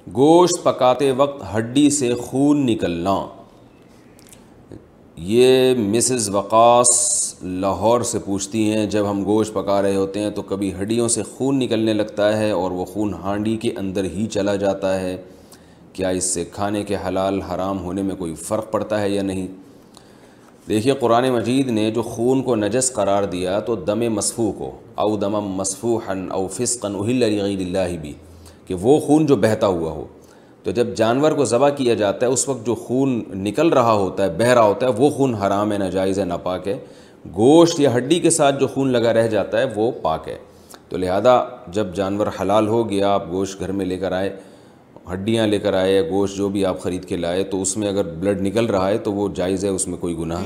گوشت پکاتے وقت ہڈی سے خون نکلنا، یہ مسز وقاص لاہور سے پوچھتی ہیں جب ہم گوشت پکا رہے ہوتے ہیں تو کبھی ہڈیوں سے خون نکلنے لگتا ہے اور وہ خون ہانڈی کے اندر ہی چلا جاتا ہے، کیا اس سے کھانے کے حلال حرام ہونے میں کوئی فرق پڑتا ہے یا نہیں؟ دیکھیے قرآن مجید نے جو خون کو نجس قرار دیا تو دم مسفوح کو، او دم مسفوحا او فسقا اہل لغیر اللہ بھی، کہ وہ خون جو بہتا ہوا ہو، تو جب جانور کو ذبح کیا جاتا ہے اس وقت جو خون نکل رہا ہوتا ہے، بہہ رہا ہوتا ہے، وہ خون حرام ہے، ناجائز ہے، ناپاک ہے۔ گوشت یا ہڈی کے ساتھ جو خون لگا رہ جاتا ہے وہ پاک ہے۔ تو لہذا جب جانور حلال ہو گیا، آپ گوشت گھر میں لے کر آئے، ہڈیاں لے کر آئے، گوشت جو بھی آپ خرید کے لائے، تو اس میں اگر بلڈ نکل رہا ہے تو وہ جائز ہے، اس میں کوئی گناہ